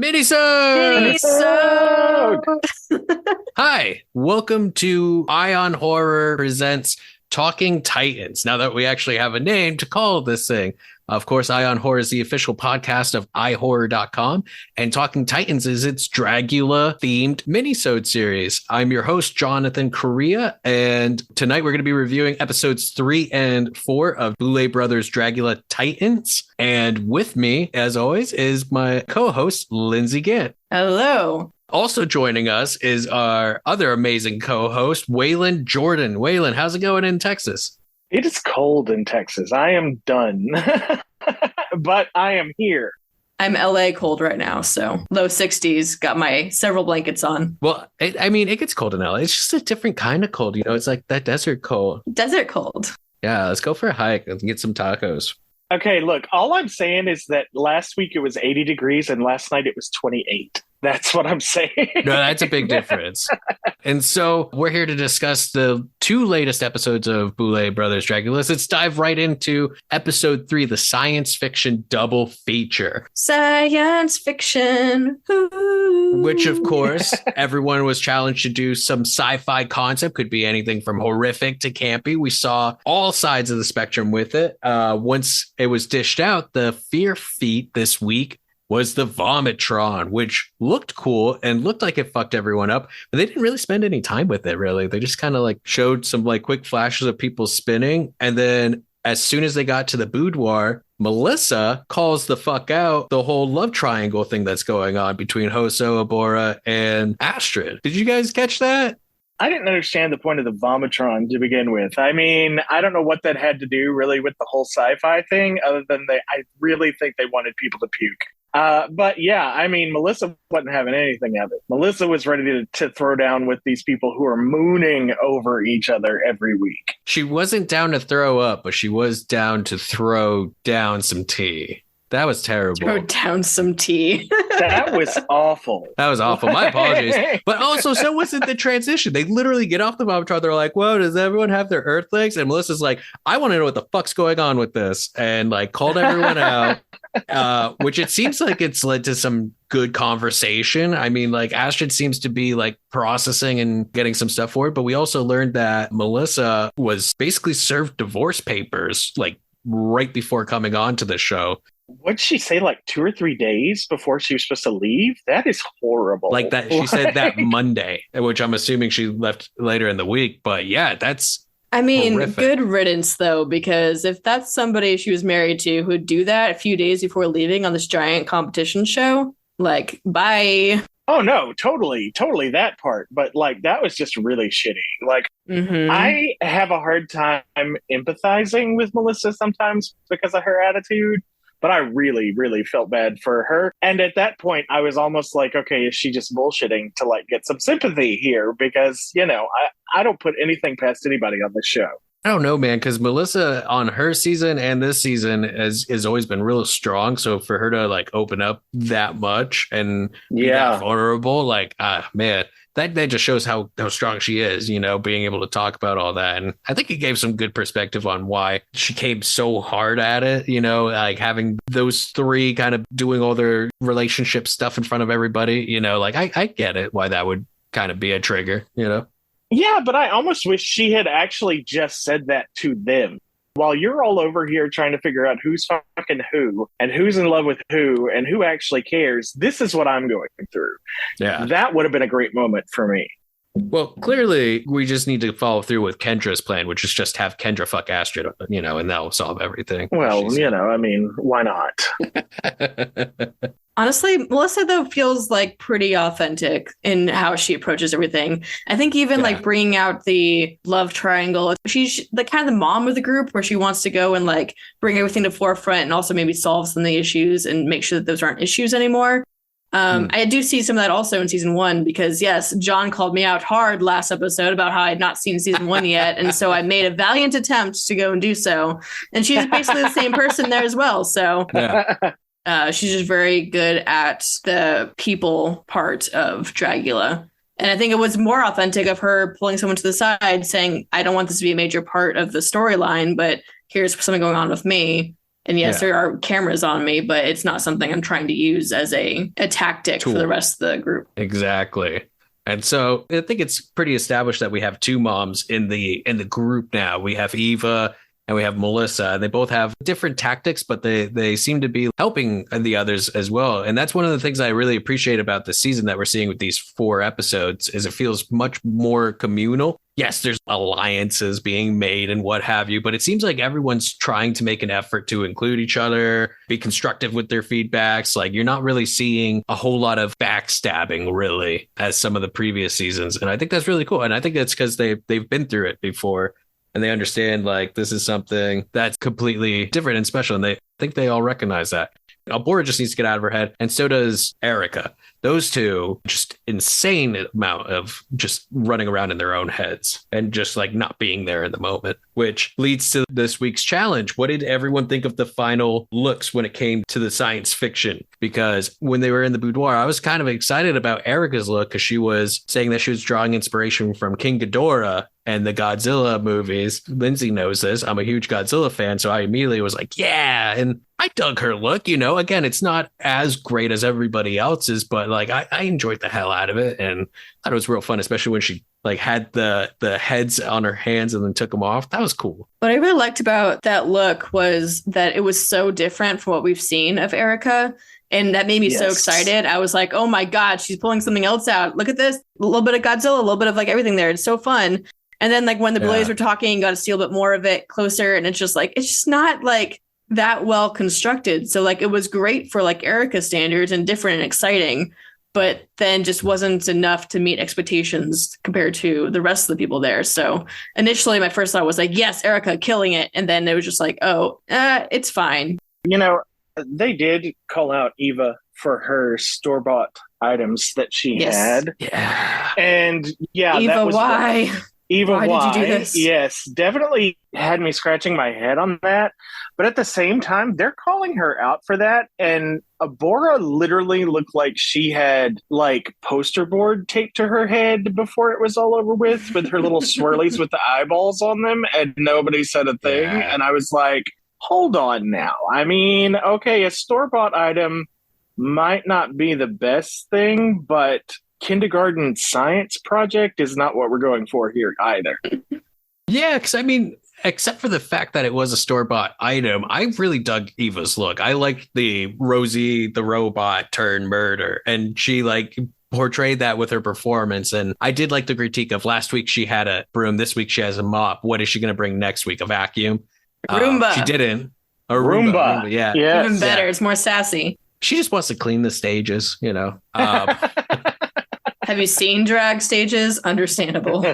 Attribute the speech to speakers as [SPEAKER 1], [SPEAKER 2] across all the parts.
[SPEAKER 1] Minisode!
[SPEAKER 2] Minisode!
[SPEAKER 1] Hi, welcome to iHorror Presents Talking Titans. Now that we actually have a name to call this thing. Of course, iHorror is the official podcast of iHorror.com, and Talking Titans is its Dragula-themed minisode series. I'm your host, Jonathan Correia, and tonight we're going to be reviewing episodes 3 and 4 of Boulet Brothers Dragula Titans. And with me, as always, is my co-host, Lindsey Gant.
[SPEAKER 2] Hello.
[SPEAKER 1] Also joining us is our other amazing co-host, Waylon Jordan. Waylon, how's it going in Texas?
[SPEAKER 3] It is cold in Texas. I am done, but I am here.
[SPEAKER 2] I'm LA cold right now, so low 60s. Got my several blankets on.
[SPEAKER 1] Well, it gets cold in LA. It's just a different kind of cold. You know, it's like that desert cold.
[SPEAKER 2] Desert cold.
[SPEAKER 1] Yeah, let's go for a hike and get some tacos.
[SPEAKER 3] Okay, look, all I'm saying is that last week it was 80 degrees and last night it was 28. That's what I'm saying.
[SPEAKER 1] No, that's a big difference. And so we're here to discuss the 2 latest episodes of Boulet Brothers Dragula. Let's dive right into episode 3, the science fiction double feature.
[SPEAKER 2] Science fiction. Ooh.
[SPEAKER 1] Which, of course, everyone was challenged to do some sci-fi concept. Could be anything from horrific to campy. We saw all sides of the spectrum with it. Once it was dished out, the fear feat this week was the Vomitron, which looked cool and looked like it fucked everyone up, but they didn't really spend any time with it, really. They just kind of like showed some like quick flashes of people spinning. And then as soon as they got to the boudoir, Melissa calls the fuck out the whole love triangle thing that's going on between Hoso, Abhora, and Astrid. Did you guys catch that?
[SPEAKER 3] I didn't understand the point of the Vomitron to begin with. I mean, I don't know what that had to do really with the whole sci-fi thing, other than I really think they wanted people to puke. But yeah, I mean, Melissa wasn't having anything of it. Melissa was ready to throw down with these people who are mooning over each other every week.
[SPEAKER 1] She wasn't down to throw up, but she was down to throw down some tea. That was terrible.
[SPEAKER 2] Throw down some tea.
[SPEAKER 3] That was awful.
[SPEAKER 1] That was awful. My apologies. But also, so was it the transition? They literally get off the Vomitron. They're like, whoa, does everyone have their Earth legs? And Melissa's like, I want to know what the fuck's going on with this. And like called everyone out, which it seems like it's led to some good conversation. I mean, like Astrid seems to be like processing and getting some stuff for it. But we also learned that Melissa was basically served divorce papers like right before coming on to the show.
[SPEAKER 3] What'd she say, like 2 or 3 days before she was supposed to leave? That is horrible.
[SPEAKER 1] Like that, she said that Monday, which I'm assuming she left later in the week. But yeah, that's horrific.
[SPEAKER 2] Good riddance, though, because if that's somebody she was married to who'd do that a few days before leaving on this giant competition show, like, bye.
[SPEAKER 3] Oh, no, totally that part. But like, that was just really shitty. Like, I have a hard time empathizing with Melissa sometimes because of her attitude. But I really, really felt bad for her. And at that point, I was almost like, okay, is she just bullshitting to like get some sympathy here? Because, you know, I don't put anything past anybody on this show.
[SPEAKER 1] I don't know, man, because Melissa on her season and this season has always been real strong. So for her to like open up that much and be that vulnerable, like, man, that just shows how strong she is, you know, being able to talk about all that. And I think it gave some good perspective on why she came so hard at it, you know, like having those 3 kind of doing all their relationship stuff in front of everybody, you know, like I get it, why that would kind of be a trigger, you know?
[SPEAKER 3] Yeah, but I almost wish she had actually just said that to them. While you're all over here trying to figure out who's fucking who and who's in love with who and who actually cares, this is what I'm going through.
[SPEAKER 1] Yeah.
[SPEAKER 3] That would have been a great moment for me.
[SPEAKER 1] Well, clearly, we just need to follow through with Kendra's plan, which is just have Kendra fuck Astrid, you know, and that'll solve everything.
[SPEAKER 3] Well, you know, I mean, why not?
[SPEAKER 2] Honestly, Melissa, though, feels like pretty authentic in how she approaches everything. I think even like bringing out the love triangle, she's the kind of the mom of the group where she wants to go and like bring everything to forefront and also maybe solve some of the issues and make sure that those aren't issues anymore. I do see some of that also in season 1 because, yes, John called me out hard last episode about how I had not seen season 1 yet. And so I made a valiant attempt to go and do so. And she's basically the same person there as well. So she's just very good at the people part of Dragula. And I think it was more authentic of her pulling someone to the side saying, I don't want this to be a major part of the storyline, but here's something going on with me. And yes, there are cameras on me, but it's not something I'm trying to use as a tactic for the rest of the group.
[SPEAKER 1] Exactly. And so I think it's pretty established that we have two moms in the group now. We have Eva and we have Melissa. They both have different tactics, but they seem to be helping the others as well. And that's one of the things I really appreciate about the season that we're seeing with these 4 episodes is it feels much more communal. Yes, there's alliances being made and what have you, but it seems like everyone's trying to make an effort to include each other, be constructive with their feedbacks. Like you're not really seeing a whole lot of backstabbing really as some of the previous seasons. And I think that's really cool. And I think that's because they've been through it before and they understand like this is something that's completely different and special. And they think they all recognize that. Abhora just needs to get out of her head. And so does Erica. Those two, just insane amount of just running around in their own heads and just like not being there in the moment, which leads to this week's challenge. What did everyone think of the final looks when it came to the science fiction? Because when they were in the boudoir, I was kind of excited about Erica's look because she was saying that she was drawing inspiration from King Ghidorah and the Godzilla movies. Lindsey knows this. I'm a huge Godzilla fan, so I immediately was like, yeah. And I dug her look, again, it's not as great as everybody else's, but like I enjoyed the hell out of it and thought it was real fun, especially when she like had the heads on her hands and then took them off. That was cool.
[SPEAKER 2] What I really liked about that look was that it was so different from what we've seen of Erica. And that made me so excited. I was like, oh my God, she's pulling something else out. Look at this. A little bit of Godzilla, a little bit of like everything there. It's so fun. And then like when the Boulets were talking, got to see a bit more of it closer. And it's just not like that well constructed. So like it was great for like Erica standards and different and exciting, but then just wasn't enough to meet expectations compared to the rest of the people there. So initially my first thought was like, yes, Erica killing it. And then it was just like, it's fine.
[SPEAKER 3] They did call out Eva for her store-bought items that she had.
[SPEAKER 1] Yeah.
[SPEAKER 3] And yeah,
[SPEAKER 2] Eva,
[SPEAKER 3] that was
[SPEAKER 2] why?
[SPEAKER 3] Eva,
[SPEAKER 2] why did you do this?
[SPEAKER 3] Yes, definitely had me scratching my head on that. But at the same time, they're calling her out for that. And Abhora literally looked like she had like poster board taped to her head before it was all over with her little swirlies with the eyeballs on them. And nobody said a thing. Yeah. And I was like, hold on now. I mean, okay, a store-bought item might not be the best thing, but kindergarten science project is not what we're going for here either.
[SPEAKER 1] Yeah, because I mean, except for the fact that it was a store-bought item, I really dug Eva's look. I liked the Rosie, the robot turned murder, and she like portrayed that with her performance. And I did like the critique of last week she had a broom, this week she has a mop. What is she going to bring next week? A vacuum?
[SPEAKER 2] Roomba.
[SPEAKER 1] She didn't. A
[SPEAKER 3] Roomba.
[SPEAKER 1] Yeah.
[SPEAKER 3] Yes.
[SPEAKER 2] Even better. It's more sassy.
[SPEAKER 1] She just wants to clean the stages,
[SPEAKER 2] Have you seen drag stages? Understandable.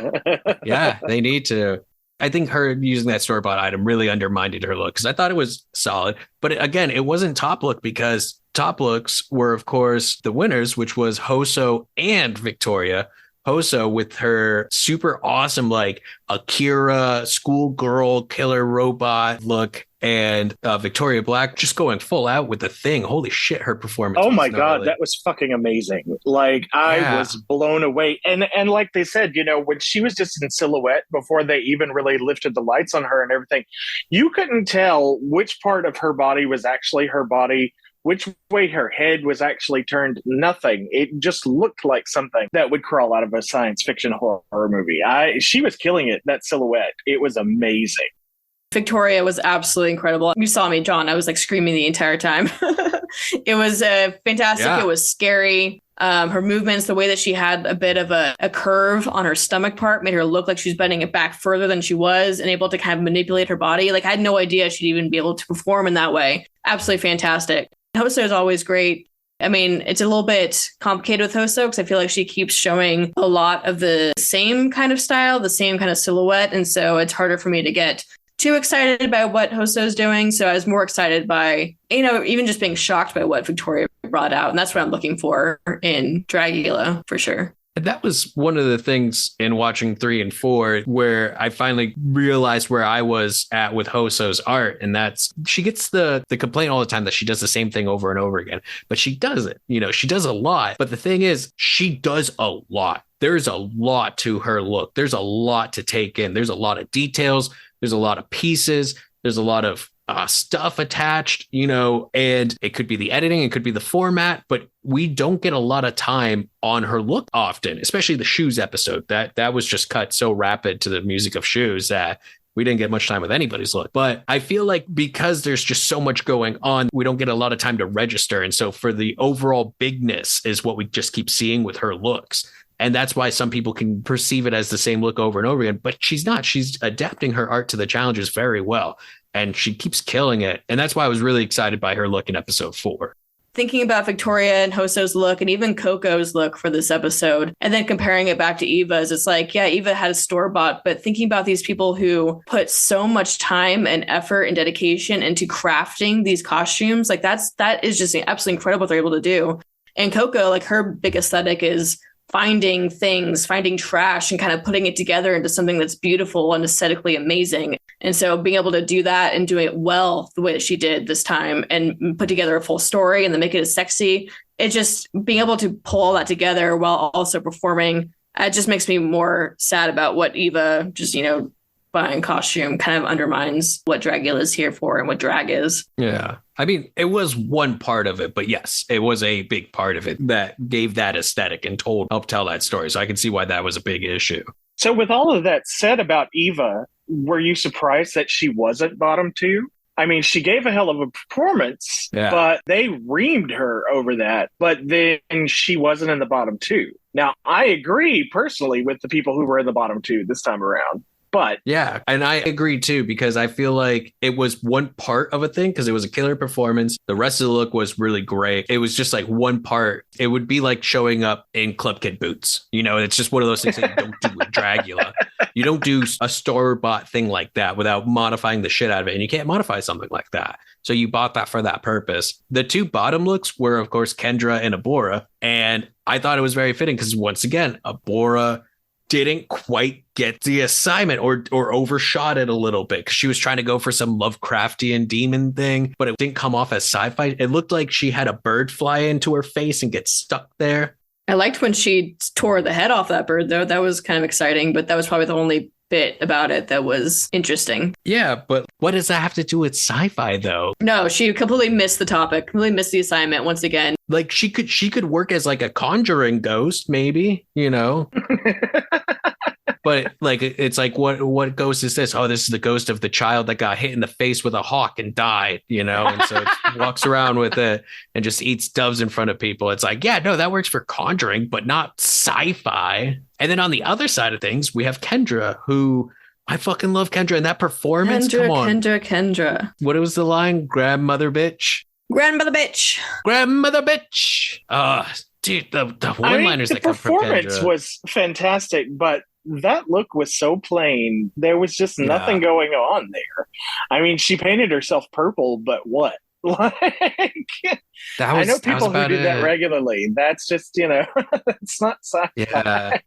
[SPEAKER 1] Yeah, they need to. I think her using that store-bought item really undermined her look because I thought it was solid. But again, it wasn't top look because top looks were, of course, the winners, which was Hoso and Victoria. Hoso with her super awesome, like Akira schoolgirl killer robot look, and Victoria Black just going full out with the thing. Holy shit, her performance.
[SPEAKER 3] Oh my God, that was fucking amazing. Like I was blown away. And like they said, when she was just in silhouette before they even really lifted the lights on her and everything, you couldn't tell which part of her body was actually her body, which way her head was actually turned. Nothing. It just looked like something that would crawl out of a science fiction horror movie. She was killing it, that silhouette. It was amazing.
[SPEAKER 2] Victoria was absolutely incredible. You saw me, John. I was like screaming the entire time. It was fantastic. Yeah. It was scary. Her movements, the way that she had a bit of a curve on her stomach part made her look like she was bending it back further than she was and able to kind of manipulate her body. Like I had no idea she'd even be able to perform in that way. Absolutely fantastic. Hoso is always great. I mean, it's a little bit complicated with Hoso because I feel like she keeps showing a lot of the same kind of style, the same kind of silhouette. And so it's harder for me to get too excited by what Hoso's doing. So I was more excited by, even just being shocked by what Victoria brought out. And that's what I'm looking for in Dragula for sure.
[SPEAKER 1] And that was one of the things in watching 3 and 4 where I finally realized where I was at with Hoso's art. And that's, she gets the complaint all the time that she does the same thing over and over again, but she does it, she does a lot. But the thing is, she does a lot. There's a lot to her look. There's a lot to take in. There's a lot of details. There's a lot of pieces. There's a lot of stuff attached, and it could be the editing, it could be the format, but we don't get a lot of time on her look often, especially the shoes episode. That was just cut so rapid to the music of shoes that we didn't get much time with anybody's look. But I feel like because there's just so much going on, we don't get a lot of time to register. And so for the overall bigness is what we just keep seeing with her looks. And that's why some people can perceive it as the same look over and over again, but she's not. She's adapting her art to the challenges very well, and she keeps killing it. And that's why I was really excited by her look in episode 4.
[SPEAKER 2] Thinking about Victoria and Hoso's look and even Coco's look for this episode, and then comparing it back to Eva's, it's like, yeah, Eva had a store-bought, but thinking about these people who put so much time and effort and dedication into crafting these costumes, like that is just absolutely incredible what they're able to do. And Coco, like her big aesthetic is finding things, finding trash and kind of putting it together into something that's beautiful and aesthetically amazing. And so being able to do that and doing it well the way that she did this time and put together a full story and then make it as sexy, it just being able to pull all that together while also performing, it just makes me more sad about what Eva just, buying costume kind of undermines what Dragula is here for and what drag is.
[SPEAKER 1] Yeah. I mean, it was one part of it, but yes, it was a big part of it that gave that aesthetic and helped tell that story. So I can see why that was a big issue.
[SPEAKER 3] So with all of that said about Eva, were you surprised that she wasn't bottom 2? I mean, she gave a hell of a performance, but they reamed her over that. But then she wasn't in the bottom 2. Now, I agree personally with the people who were in the bottom 2 this time around. But
[SPEAKER 1] yeah, and I agree too, because I feel like it was one part of a thing because it was a killer performance. The rest of the look was really great. It was just like one part. It would be like showing up in Club Kid boots. It's just one of those things that you don't do with Dragula. You don't do a store-bought thing like that without modifying the shit out of it. And you can't modify something like that. So you bought that for that purpose. The 2 bottom looks were, of course, Kendra and Abhora. And I thought it was very fitting because, once again, Abhora didn't quite get the assignment or overshot it a little bit because she was trying to go for some Lovecraftian demon thing, but it didn't come off as sci-fi. It looked like she had a bird fly into her face and get stuck there.
[SPEAKER 2] I liked when she tore the head off that bird, though. That was kind of exciting, but that was probably the only bit about it that was interesting.
[SPEAKER 1] Yeah, but what does that have to do with sci-fi, though?
[SPEAKER 2] No, she completely missed the topic, completely missed the assignment once again.
[SPEAKER 1] Like she could work as like a conjuring ghost, maybe, But like it's like what ghost is this? Oh, this is the ghost of the child that got hit in the face with a hawk and died, and so it walks around with it and just eats doves in front of people. It's like, yeah, no, that works for conjuring, but not sci-fi. And then on the other side of things, we have Kendra, who I fucking love Kendra, and that performance. Come on.
[SPEAKER 2] Kendra.
[SPEAKER 1] What was the line? Grandmother bitch.
[SPEAKER 2] Grandmother bitch.
[SPEAKER 1] Grandmother bitch. Dude, the one-liners that come from Kendra.
[SPEAKER 3] The performance was fantastic, but that look was so plain. There was just nothing going on there. I mean, she painted herself purple, but what? I know people who do that regularly. That's just, it's not sci-fi.
[SPEAKER 1] Yeah.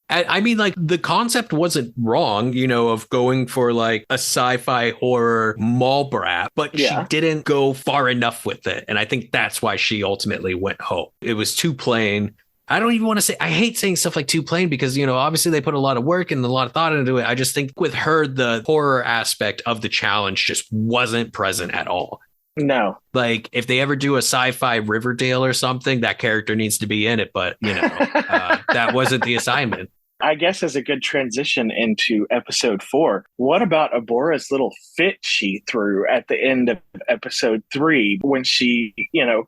[SPEAKER 1] I mean, like, the concept wasn't wrong, of going for like a sci-fi horror mall brat, but she didn't go far enough with it. And I think that's why she ultimately went home. It was too plain. I don't even want to say, I hate saying stuff like too plain because, obviously they put a lot of work and a lot of thought into it. I just think with her, the horror aspect of the challenge just wasn't present at all.
[SPEAKER 3] No.
[SPEAKER 1] Like if they ever do a sci-fi Riverdale or something, that character needs to be in it. But, that wasn't the assignment.
[SPEAKER 3] I guess as a good transition into episode 4, what about Abhora's little fit she threw at the end of episode 3 when she,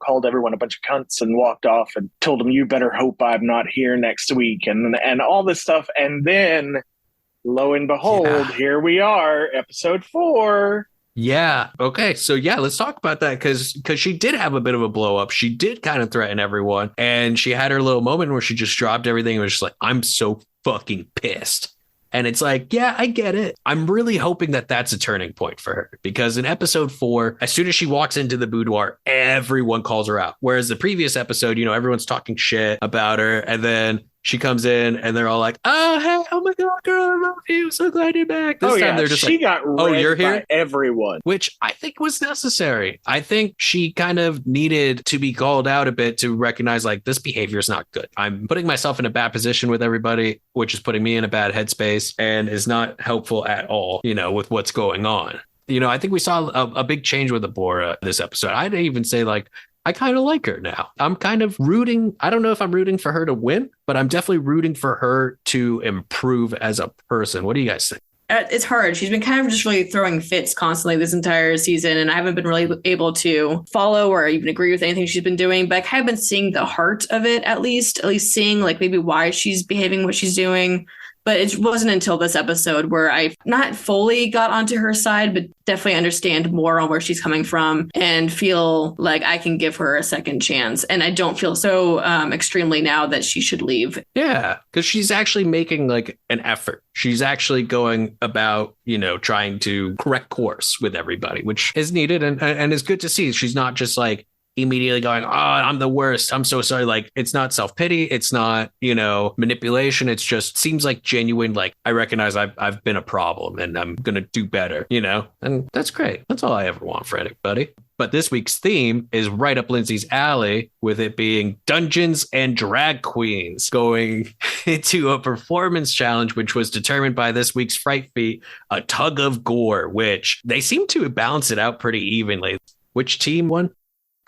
[SPEAKER 3] called everyone a bunch of cunts and walked off and told them, you better hope I'm not here next week and all this stuff. And then lo and behold, here we are, episode 4.
[SPEAKER 1] Yeah. Okay. So let's talk about that because she did have a bit of a blow up. She did kind of threaten everyone, and she had her little moment where she just dropped everything and was just like, I'm so fucking pissed. And it's like, yeah, I get it. I'm really hoping that that's a turning point for her because in episode 4, as soon as she walks into the boudoir, everyone calls her out. Whereas the previous episode, everyone's talking shit about her. And then she comes in and they're all like, oh, hey, oh my God, girl, I love you. So glad you're back. This time they're just
[SPEAKER 3] she got
[SPEAKER 1] you're here?
[SPEAKER 3] By everyone.
[SPEAKER 1] Which I think was necessary. I think she kind of needed to be called out a bit to recognize like this behavior is not good. I'm putting myself in a bad position with everybody, which is putting me in a bad headspace and is not helpful at all, with what's going on. I think we saw a big change with Abhora this episode. I'd even say like, I kind of like her now. I'm kind of rooting. I don't know if I'm rooting for her to win, but I'm definitely rooting for her to improve as a person. What do you guys think?
[SPEAKER 2] It's hard. She's been kind of just really throwing fits constantly this entire season, and I haven't been really able to follow or even agree with anything she's been doing, but I kind of been seeing the heart of it at least seeing like maybe why she's behaving what she's doing. But it wasn't until this episode where I not fully got onto her side, but definitely understand more on where she's coming from and feel like I can give her a second chance. And I don't feel so extremely now that she should leave.
[SPEAKER 1] Yeah, because she's actually making like an effort. She's actually going about, trying to correct course with everybody, which is needed and is good to see. She's not just like immediately going, oh, I'm the worst, I'm so sorry. Like, it's not self-pity, it's not, manipulation. It's just seems like genuine, like, I recognize I've been a problem and I'm gonna do better, and that's great. That's all I ever want for anybody. But this week's theme is right up Lindsey's alley, with it being Dungeons and Drag Queens, going into a performance challenge, which was determined by this week's Fright Feat, a tug of gore, which they seem to balance it out pretty evenly. Which team won?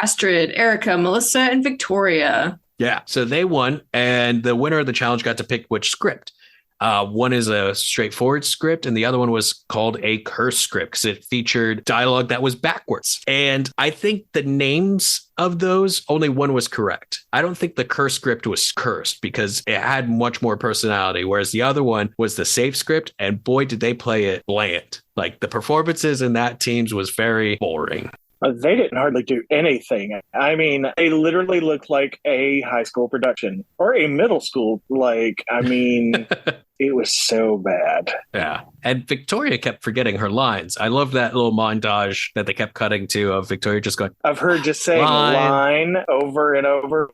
[SPEAKER 2] Astrid, Erica, Melissa, and Victoria.
[SPEAKER 1] Yeah, so they won, and the winner of the challenge got to pick which script. One is a straightforward script, and the other one was called a curse script because it featured dialogue that was backwards. And I think the names of those, only one was correct. I don't think the curse script was cursed because it had much more personality, whereas the other one was the safe script, and boy, did they play it bland. Like, the performances in that teams was very boring.
[SPEAKER 3] They didn't hardly do anything. I mean, they literally looked like a high school production or a middle school. It was so bad.
[SPEAKER 1] Yeah. And Victoria kept forgetting her lines. I love that little montage that they kept cutting to of Victoria just going,
[SPEAKER 3] of her just saying line over and over.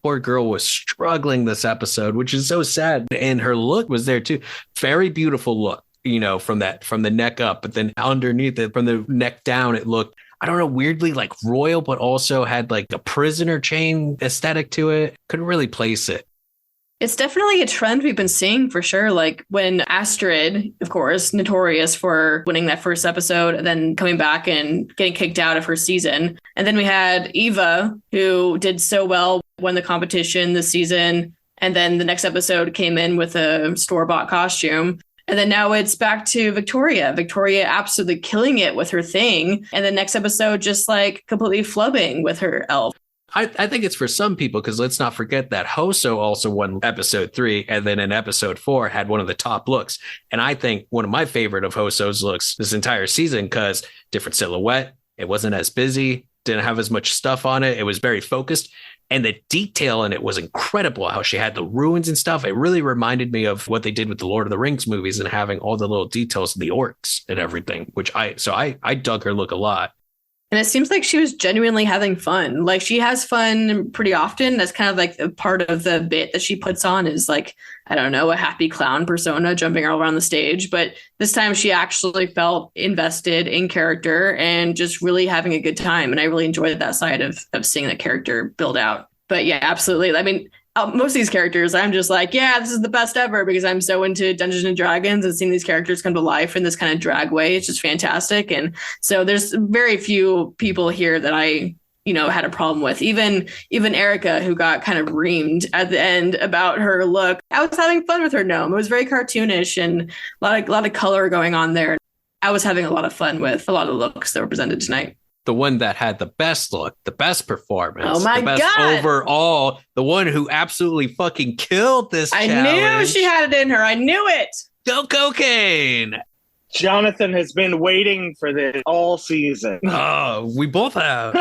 [SPEAKER 1] Poor girl was struggling this episode, which is so sad. And her look was there too. Very beautiful look, from the neck up, but then underneath it, from the neck down, it looked, I don't know, weirdly like royal, but also had like a prisoner chain aesthetic to it. Couldn't really place it.
[SPEAKER 2] It's definitely a trend we've been seeing for sure. Like when Astrid, of course, notorious for winning that first episode and then coming back and getting kicked out of her season. And then we had Eva, who did so well, won the competition this season. And then the next episode came in with a store-bought costume. And then now it's back to Victoria. Victoria absolutely killing it with her thing. And the next episode just like completely flubbing with her elf.
[SPEAKER 1] I think it's for some people, because let's not forget that Hoso also won episode 3, and then in episode 4 had one of the top looks. And I think one of my favorite of Hoso's looks this entire season, because different silhouette, it wasn't as busy, didn't have as much stuff on it. It was very focused. And the detail in it was incredible, how she had the ruins and stuff. It really reminded me of what they did with the Lord of the Rings movies and having all the little details, the orcs and everything, which I dug her look a lot.
[SPEAKER 2] And it seems like she was genuinely having fun. Like, she has fun pretty often. That's kind of like a part of the bit that she puts on is like, I don't know, a happy clown persona jumping all around the stage. But this time she actually felt invested in character and just really having a good time. And I really enjoyed that side of seeing that character build out. But yeah, absolutely. I mean, most of these characters, I'm just like, yeah, this is the best ever, because I'm so into Dungeons and Dragons and seeing these characters come to life in this kind of drag way. It's just fantastic. And so there's very few people here that I, had a problem with. Even Erica, who got kind of reamed at the end about her look. I was having fun with her gnome. It was very cartoonish and a lot of color going on there. I was having a lot of fun with a lot of looks that were presented tonight.
[SPEAKER 1] The one that had the best look, the best performance,
[SPEAKER 2] oh my
[SPEAKER 1] the best
[SPEAKER 2] God.
[SPEAKER 1] overall, the one who absolutely fucking killed this challenge.
[SPEAKER 2] I knew she had it in her. I knew it.
[SPEAKER 1] Go cocaine.
[SPEAKER 3] Jonathan has been waiting for this all season.
[SPEAKER 1] Oh, we both have.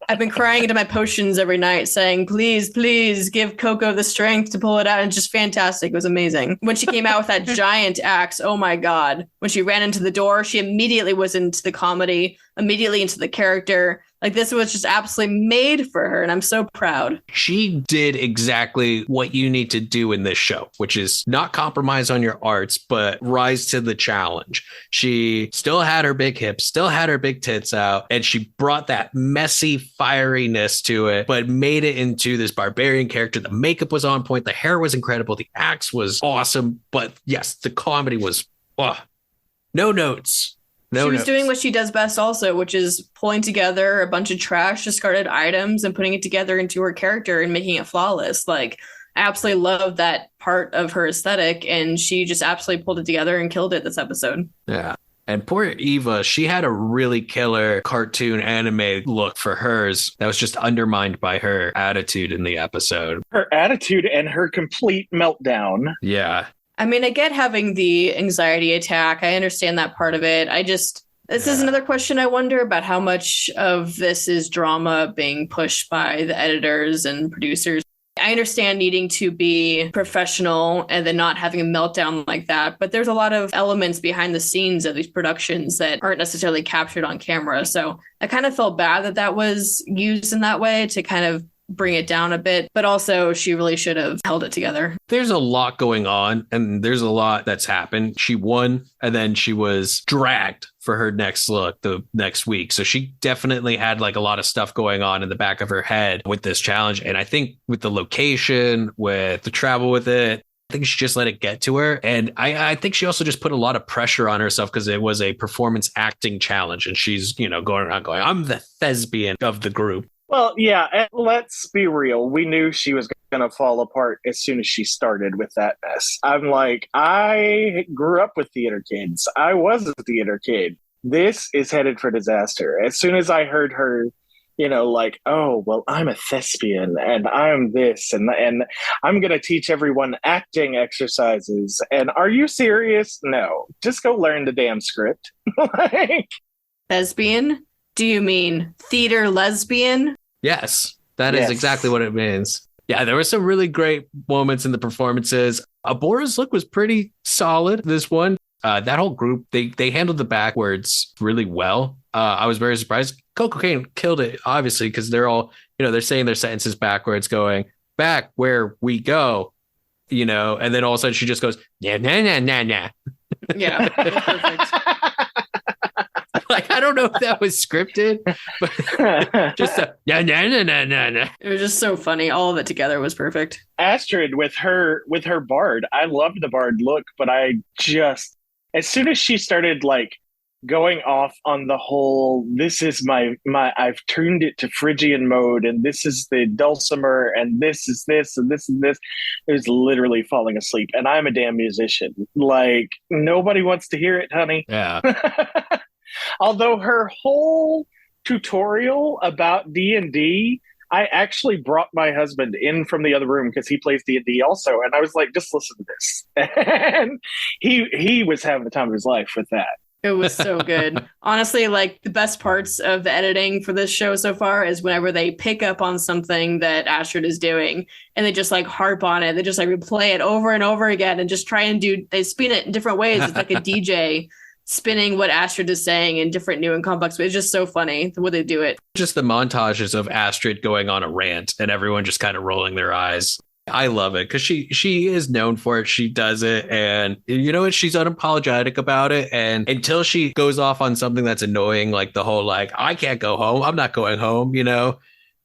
[SPEAKER 2] I've been crying into my potions every night saying, please, please give Coco the strength to pull it out. And just fantastic. It was amazing. When she came out with that giant axe, oh my God. When she ran into the door, she immediately was into the comedy, immediately into the character. Like, this was just absolutely made for her. And I'm so proud.
[SPEAKER 1] She did exactly what you need to do in this show, which is not compromise on your arts, but rise to the challenge. She still had her big hips, still had her big tits out, and she brought that messy fieriness to it, but made it into this barbarian character. The makeup was on point. The hair was incredible. The axe was awesome. But yes, the comedy was, no notes.
[SPEAKER 2] She was doing what she does best also, which is pulling together a bunch of trash, discarded items and putting it together into her character and making it flawless. Like, I absolutely love that part of her aesthetic, and she just absolutely pulled it together and killed it this episode.
[SPEAKER 1] Yeah. And poor Eva, she had a really killer cartoon anime look for hers that was just undermined by her attitude in the episode.
[SPEAKER 3] Her attitude and her complete meltdown.
[SPEAKER 1] Yeah.
[SPEAKER 2] I mean, I get having the anxiety attack. I understand that part of it. This is another question I wonder about how much of this is drama being pushed by the editors and producers. I understand needing to be professional and then not having a meltdown like that, but there's a lot of elements behind the scenes of these productions that aren't necessarily captured on camera. So I kind of felt bad that that was used in that way to kind of bring it down a bit, but also she really should have held it together.
[SPEAKER 1] There's a lot going on, and there's a lot that's happened. She won, and then she was dragged for her next look the next week. So she definitely had like a lot of stuff going on in the back of her head with this challenge. And I think with the location, with the travel with it, I think she just let it get to her. And I think she also just put a lot of pressure on herself because it was a performance acting challenge. And she's, going around going, I'm the thespian of the group.
[SPEAKER 3] Well, yeah, and let's be real. We knew she was going to fall apart as soon as she started with that mess. I'm like, I grew up with theater kids. I was a theater kid. This is headed for disaster. As soon as I heard her, like, oh, well, I'm a thespian and I'm this and I'm going to teach everyone acting exercises. And are you serious? No, just go learn the damn script. Like,
[SPEAKER 2] thespian? Do you mean theater lesbian?
[SPEAKER 1] Yes, that is exactly what it means. Yeah, there were some really great moments in the performances. Abhora's look was pretty solid, this one. That whole group, they handled the backwards really well. I was very surprised. Coco Kane killed it, obviously, because they're all, they're saying their sentences backwards, going back where we go, and then all of a sudden she just goes, nah, nah, nah, nah, nah.
[SPEAKER 2] Yeah, perfect.
[SPEAKER 1] Like, I don't know if that was scripted, but just nah, nah, nah, nah, nah, nah.
[SPEAKER 2] It was just so funny. All of it together was perfect.
[SPEAKER 3] Astrid with her bard. I loved the bard look, but I just, as soon as she started like going off on the whole, this is my I've tuned it to Phrygian mode, and this is the dulcimer, and this is this, and this is this. It was literally falling asleep, and I'm a damn musician. Like, nobody wants to hear it, honey.
[SPEAKER 1] Yeah.
[SPEAKER 3] Although her whole tutorial about D&D, I actually brought my husband in from the other room because he plays D&D also, and I was like, just listen to this. And he was having the time of his life with that.
[SPEAKER 2] It was so good. Honestly, like, the best parts of the editing for this show so far is whenever they pick up on something that Astrid is doing and they just like harp on it. They just like replay it over and over again and just try and they spin it in different ways. It's like a DJ spinning what Astrid is saying in different new and complex ways. It's just so funny the way they do it.
[SPEAKER 1] Just the montages of Astrid going on a rant and everyone just kind of rolling their eyes. I love it because she is known for it. She does it, and you know what? She's unapologetic about it. And until she goes off on something that's annoying, like the whole like, I can't go home, I'm not going home,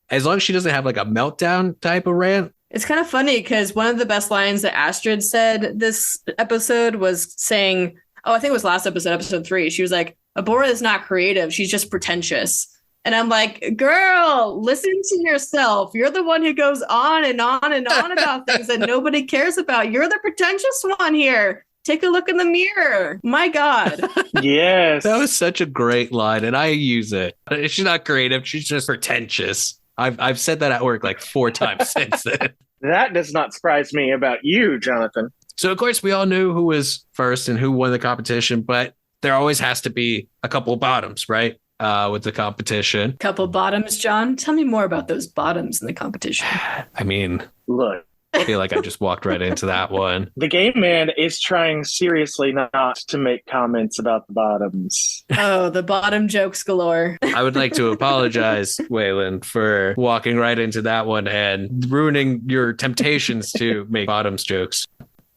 [SPEAKER 1] as long as she doesn't have like a meltdown type of rant.
[SPEAKER 2] It's kind of funny because one of the best lines that Astrid said this episode was saying, I think it was last episode 3. She was like, Abhora is not creative. She's just pretentious. And I'm like, girl, listen to yourself. You're the one who goes on and on and on about things that nobody cares about. You're the pretentious one here. Take a look in the mirror. My God.
[SPEAKER 3] Yes.
[SPEAKER 1] That was such a great line, and I use it. She's not creative. She's just pretentious. I've said that at work like 4 times since then.
[SPEAKER 3] That does not surprise me about you, Jonathan.
[SPEAKER 1] So, of course, we all knew who was first and who won the competition, but there always has to be a couple of bottoms, right? With the competition.
[SPEAKER 2] Couple bottoms, John. Tell me more about those bottoms in the competition.
[SPEAKER 1] I mean,
[SPEAKER 3] look,
[SPEAKER 1] I feel like I just walked right into that one.
[SPEAKER 3] The game man is trying seriously not to make comments about the bottoms.
[SPEAKER 2] Oh, the bottom jokes galore.
[SPEAKER 1] I would like to apologize, Waylon, for walking right into that one and ruining your temptations to make bottoms jokes.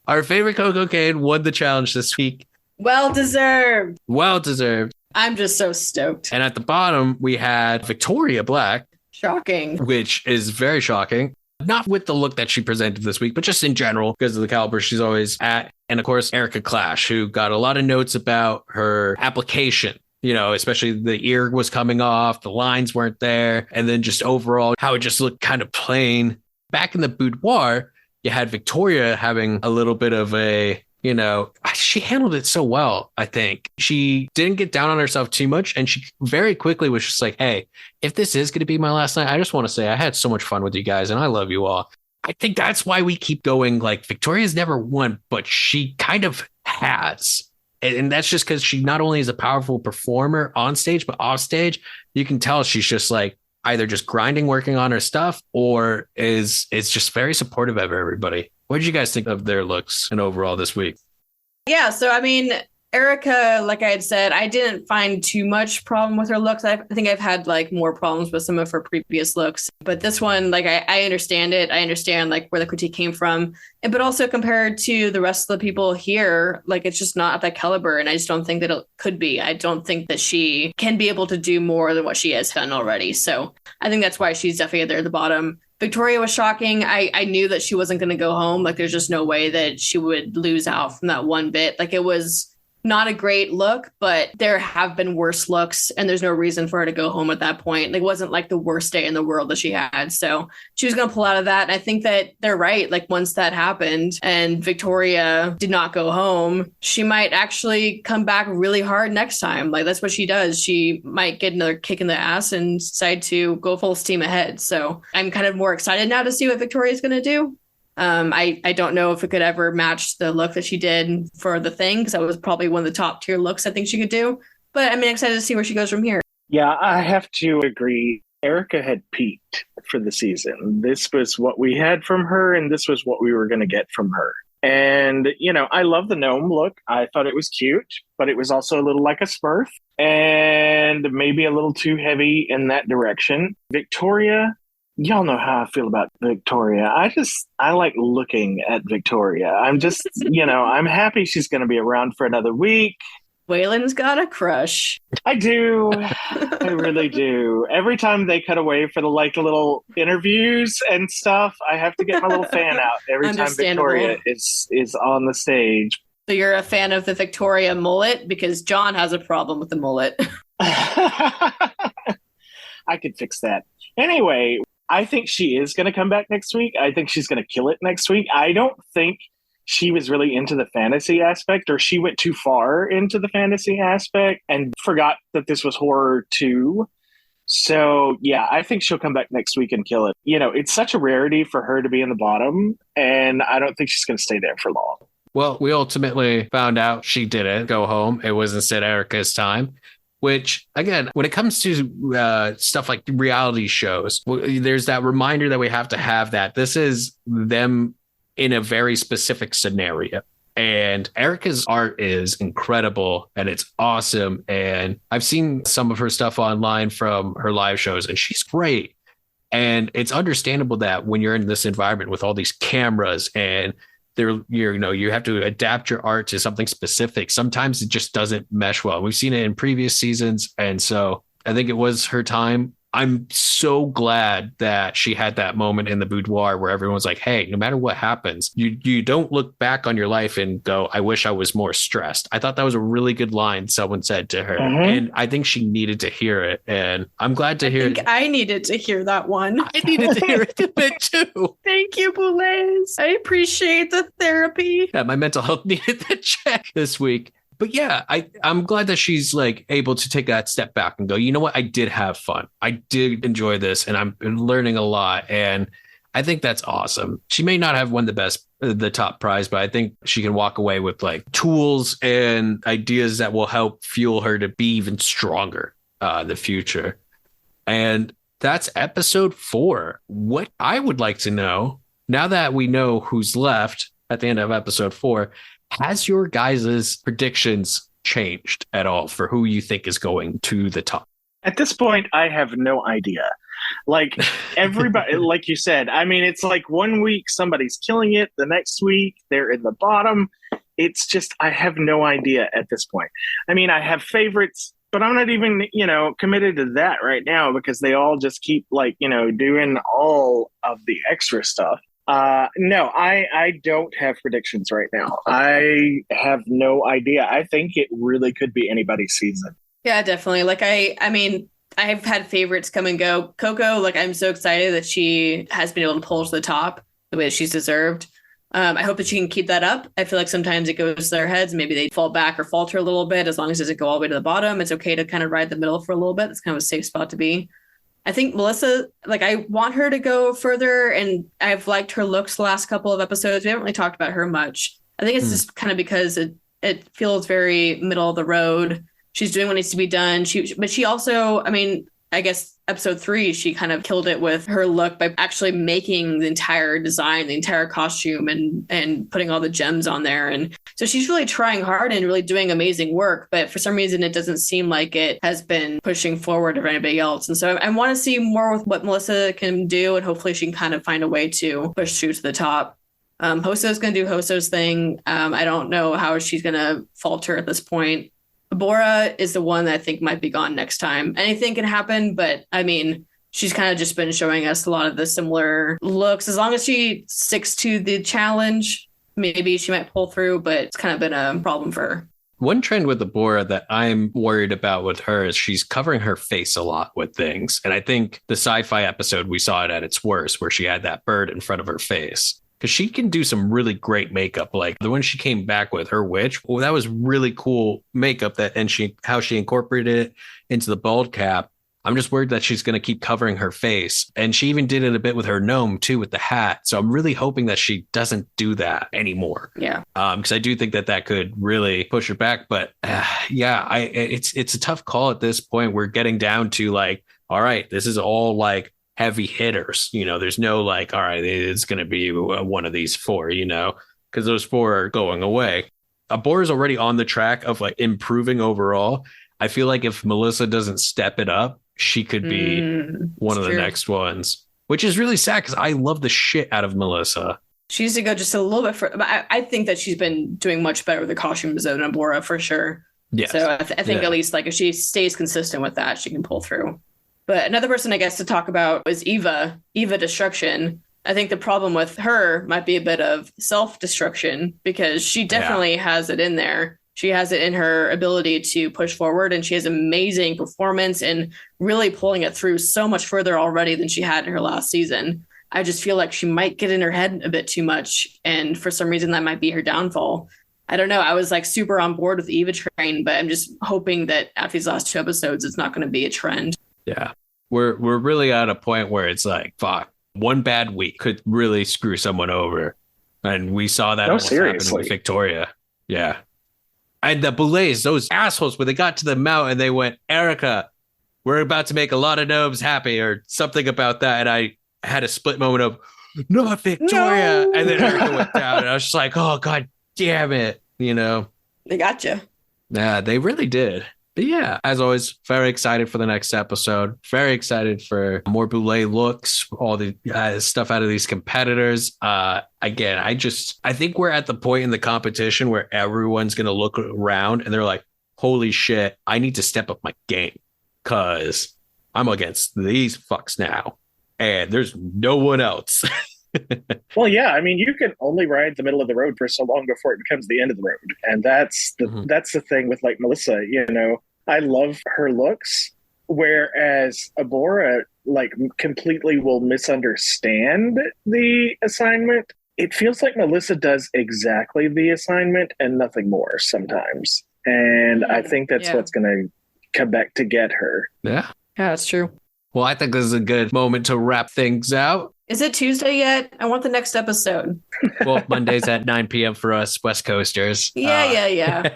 [SPEAKER 1] Our favorite Coco Kane won the challenge this week.
[SPEAKER 2] Well deserved.
[SPEAKER 1] Well deserved.
[SPEAKER 2] I'm just so stoked.
[SPEAKER 1] And at the bottom, we had Victoria Black.
[SPEAKER 2] Shocking.
[SPEAKER 1] Which is very shocking. Not with the look that she presented this week, but just in general, because of the caliber she's always at. And of course, Erica Clash, who got a lot of notes about her application. Especially the ear was coming off, the lines weren't there, and then just overall how it just looked kind of plain. Back in the boudoir, you had Victoria having a little bit of she handled it so well, I think. She didn't get down on herself too much, and she very quickly was just like, hey, if this is going to be my last night, I just want to say I had so much fun with you guys, and I love you all. I think that's why we keep going. Like, Victoria's never won, but she kind of has. And that's just because she not only is a powerful performer on stage, but off stage, you can tell she's just like either just grinding, working on her stuff, or is just very supportive of everybody. What did you guys think of their looks and overall this week?
[SPEAKER 2] Yeah, so I mean, Erica, like I had said, I didn't find too much problem with her looks. I think I've had like more problems with some of her previous looks, but this one, like I understand it. I understand like where the critique came from, but also compared to the rest of the people here, like it's just not at that caliber, and I just don't think that it could be. I don't think that she can be able to do more than what she has done already. So I think that's why she's definitely there at the bottom. Victoria was shocking. I knew that she wasn't going to go home. Like there's just no way that she would lose out from that one bit. Like it was not a great look, but there have been worse looks, and there's no reason for her to go home at that point. Like, it wasn't like the worst day in the world that she had. So she was going to pull out of that. And I think that they're right. Like, once that happened and Victoria did not go home, she might actually come back really hard next time. Like, that's what she does. She might get another kick in the ass and decide to go full steam ahead. So I'm kind of more excited now to see what Victoria's going to do. I don't know if it could ever match the look that she did for the thing, because that was probably one of the top tier looks I think she could do. But I'm excited to see where she goes from here.
[SPEAKER 3] Yeah, I have to agree. Erica had peaked for the season. This was what we had from her, and this was what we were going to get from her. And, I love the gnome look. I thought it was cute, but it was also a little like a Smurf and maybe a little too heavy in that direction. Victoria, y'all know how I feel about Victoria. I like looking at Victoria. I'm just, I'm happy she's going to be around for another week.
[SPEAKER 2] Waylon's got a crush.
[SPEAKER 3] I do. I really do. Every time they cut away for the little interviews and stuff, I have to get my little fan out every time Victoria is on the stage.
[SPEAKER 2] So you're a fan of the Victoria mullet, because John has a problem with the mullet.
[SPEAKER 3] I could fix that. Anyway, I think she is going to come back next week. I think she's going to kill it next week. I don't think she was really into the fantasy aspect, or she went too far into the fantasy aspect and forgot that this was horror too. So, yeah, I think she'll come back next week and kill it. It's such a rarity for her to be in the bottom, and I don't think she's going to stay there for long.
[SPEAKER 1] Well, we ultimately found out she didn't go home. It was instead Erica's time. Which, again, when it comes to stuff like reality shows, there's that reminder that we have to have that this is them in a very specific scenario. And Erica's art is incredible and it's awesome. And I've seen some of her stuff online from her live shows, and she's great. And it's understandable that when you're in this environment with all these cameras and you have to adapt your art to something specific. Sometimes it just doesn't mesh well. We've seen it in previous seasons. And so I think it was her time. I'm so glad that she had that moment in the boudoir where everyone's like, hey, no matter what happens, you don't look back on your life and go, I wish I was more stressed. I thought that was a really good line someone said to her. Mm-hmm. And I think she needed to hear it. And I'm glad to hear it.
[SPEAKER 2] I needed to hear that one.
[SPEAKER 1] I needed to hear it a bit too.
[SPEAKER 2] Thank you, Boulet. I appreciate the therapy.
[SPEAKER 1] Yeah, my mental health needed the check this week. But yeah, I'm glad that she's able to take that step back and go, you know what? I did have fun. I did enjoy this, and I'm learning a lot. And I think that's awesome. She may not have won the top prize, but I think she can walk away with tools and ideas that will help fuel her to be even stronger in the future. And that's episode 4. What I would like to know, now that we know who's left at the end of episode 4, has your guys' predictions changed at all for who you think is going to the top?
[SPEAKER 3] At this point, I have no idea. Everybody, like you said, I mean, it's 1 week somebody's killing it. The next week they're in the bottom. It's just, I have no idea at this point. I mean, I have favorites but I'm not even, committed to that right now because they all just keep doing all of the extra stuff. No, I don't have predictions right now. I have no idea. I think it really could be anybody's season.
[SPEAKER 2] Yeah, definitely. Like, I mean, I've had favorites come and go. Coco, like, I'm so excited that she has been able to pull to the top the way that she's deserved. I hope that she can keep that up. I feel like sometimes it goes to their heads. Maybe they fall back or falter a little bit. As long as it doesn't go all the way to the bottom, it's okay to kind of ride the middle for a little bit. It's kind of a safe spot to be. I think Melissa, like, I want her to go further, and I've liked her looks the last couple of episodes. We haven't really talked about her much. I think it's just kind of because it feels very middle of the road. She's doing what needs to be done. But she also, I mean, I guess episode 3, she kind of killed it with her look by actually making the entire design, the entire costume, and putting all the gems on there. And so she's really trying hard and really doing amazing work. But for some reason, it doesn't seem like it has been pushing forward of anybody else. And so I want to see more with what Melissa can do. And hopefully she can kind of find a way to push through to the top. Hoso's going to do Hoso's thing. I don't know how she's going to falter at this point. Abhora is the one that I think might be gone next time. Anything can happen, but I mean, she's kind of just been showing us a lot of the similar looks. As long as she sticks to the challenge, maybe she might pull through, but it's kind of been a problem for her.
[SPEAKER 1] One trend with Abhora that I'm worried about with her is she's covering her face a lot with things. And I think the sci-fi episode, we saw it at its worst, where she had that bird in front of her face. Because she can do some really great makeup. Like the one she came back with, her witch, well, that was really cool makeup, how she incorporated it into the bald cap. I'm just worried that she's going to keep covering her face. And she even did it a bit with her gnome too, with the hat. So I'm really hoping that she doesn't do that anymore.
[SPEAKER 2] Yeah.
[SPEAKER 1] Because I do think that could really push her back. But it's a tough call at this point. We're getting down to like, all right, this is all like heavy hitters. There's no like, all right, it's going to be one of these 4, because those 4 are going away. Abhora is already on the track of like improving overall. I feel like if Melissa doesn't step it up, she could be one of the next ones, which is really sad because I love the shit out of Melissa.
[SPEAKER 2] She needs to go just a little bit further. But I think that she's been doing much better with the costumes than Abhora for sure.
[SPEAKER 1] Yes.
[SPEAKER 2] So I think at least like if she stays consistent with that, she can pull through. But another person I guess to talk about is Eva Destruction. I think the problem with her might be a bit of self-destruction because she definitely has it in there. She has it in her ability to push forward, and she has amazing performance and really pulling it through so much further already than she had in her last season. I just feel like she might get in her head a bit too much, and for some reason that might be her downfall. I don't know. I was like super on board with the Eva train, but I'm just hoping that after these last 2 episodes, it's not going to be a trend.
[SPEAKER 1] Yeah, we're really at a point where it's like, fuck, one bad week could really screw someone over. And we saw that happen with Victoria. Yeah. And the Boulets, those assholes, when they got to the mountain, they went, Erica, we're about to make a lot of gnomes happy or something about that. And I had a split moment of, not Victoria. No. And then Erica went down and I was just like, oh, God damn it.
[SPEAKER 2] They got you.
[SPEAKER 1] Yeah, they really did. But yeah, as always, very excited for the next episode. Very excited for more Boulet looks, all the stuff out of these competitors. Again, I think we're at the point in the competition where everyone's going to look around and they're like, holy shit, I need to step up my game because I'm against these fucks now. And there's no one else.
[SPEAKER 3] Well, yeah, I mean, you can only ride the middle of the road for so long before it becomes the end of the road. And that's the thing with like Melissa, I love her looks, whereas Abhora like completely will misunderstand the assignment. It feels like Melissa does exactly the assignment and nothing more sometimes. And I think that's what's going to come back to get her.
[SPEAKER 1] Yeah.
[SPEAKER 2] Yeah, that's true.
[SPEAKER 1] Well, I think this is a good moment to wrap things out.
[SPEAKER 2] Is it Tuesday yet? I want the next episode.
[SPEAKER 1] Well, Monday's at 9 p.m. for us West Coasters.
[SPEAKER 2] Yeah.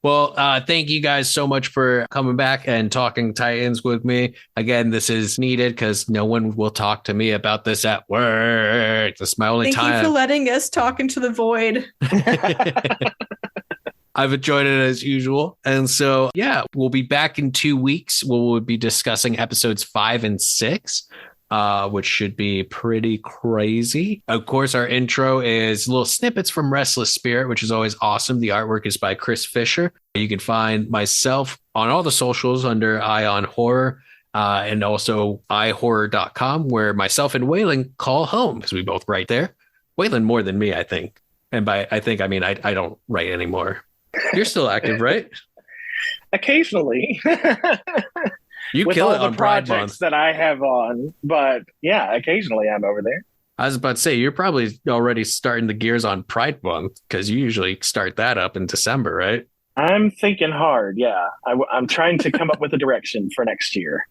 [SPEAKER 1] Well, thank you guys so much for coming back and talking Titans with me. Again, this is needed because no one will talk to me about this at work. This is my only time.
[SPEAKER 2] Thank you for letting us talk into the void.
[SPEAKER 1] I've enjoyed it as usual. And so, yeah, we'll be back in 2 weeks. We'll be discussing episodes 5 and 6. which should be pretty crazy. Of course, our intro is little snippets from Restless Spirit, which is always awesome. The artwork is by Chris Fisher. You can find myself on all the socials under iHorror. And also iHorror.com, where myself and Waylon call home because we both write there. Waylon more than me, I think. And by I think, I mean, I don't write anymore. You're still active, right?
[SPEAKER 3] Occasionally.
[SPEAKER 1] You
[SPEAKER 3] with
[SPEAKER 1] kill
[SPEAKER 3] all
[SPEAKER 1] it
[SPEAKER 3] the
[SPEAKER 1] on Pride
[SPEAKER 3] projects
[SPEAKER 1] Month.
[SPEAKER 3] that I have on. But yeah, occasionally I'm over there.
[SPEAKER 1] I was about to say, you're probably already starting the gears on Pride Month because you usually start that up in December, right?
[SPEAKER 3] I'm thinking hard. Yeah. I'm trying to come up with a direction for next year.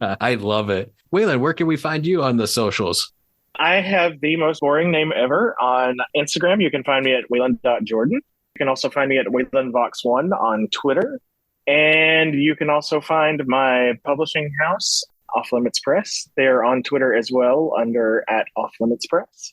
[SPEAKER 1] I love it. Waylon, where can we find you on the socials?
[SPEAKER 3] I have the most boring name ever on Instagram. You can find me at Waylon.Jordan. You can also find me at WaylonVox1 on Twitter. And you can also find my publishing house, Off Limits Press. They're on Twitter as well under @OffLimitsPress.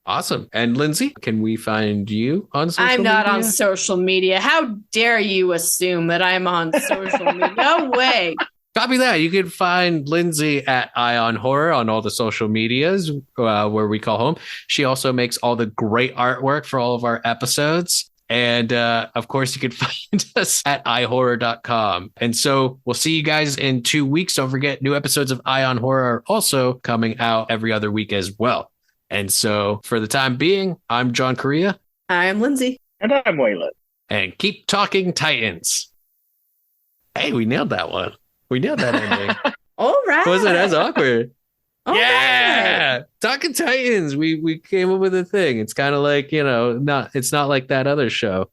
[SPEAKER 1] Awesome. And Lindsey, can we find you on social media?
[SPEAKER 2] I'm not on social media. How dare you assume that I'm on social media? No way.
[SPEAKER 1] Copy that. You can find Lindsey at Ion Horror on all the social medias where we call home. She also makes all the great artwork for all of our episodes. And of course, you can find us at iHorror.com. And so we'll see you guys in 2 weeks. Don't forget, new episodes of Ion Horror are also coming out every other week as well. And so for the time being, I'm John Correia.
[SPEAKER 2] I'm Lindsey.
[SPEAKER 3] And I'm Waylon.
[SPEAKER 1] And keep talking Titans. Hey, we nailed that one. We nailed that ending.
[SPEAKER 2] All right.
[SPEAKER 1] Wasn't as awkward.
[SPEAKER 2] All
[SPEAKER 1] Yeah.
[SPEAKER 2] right.
[SPEAKER 1] Talking Titans. We came up with a thing. It's kind of like, it's not like that other show.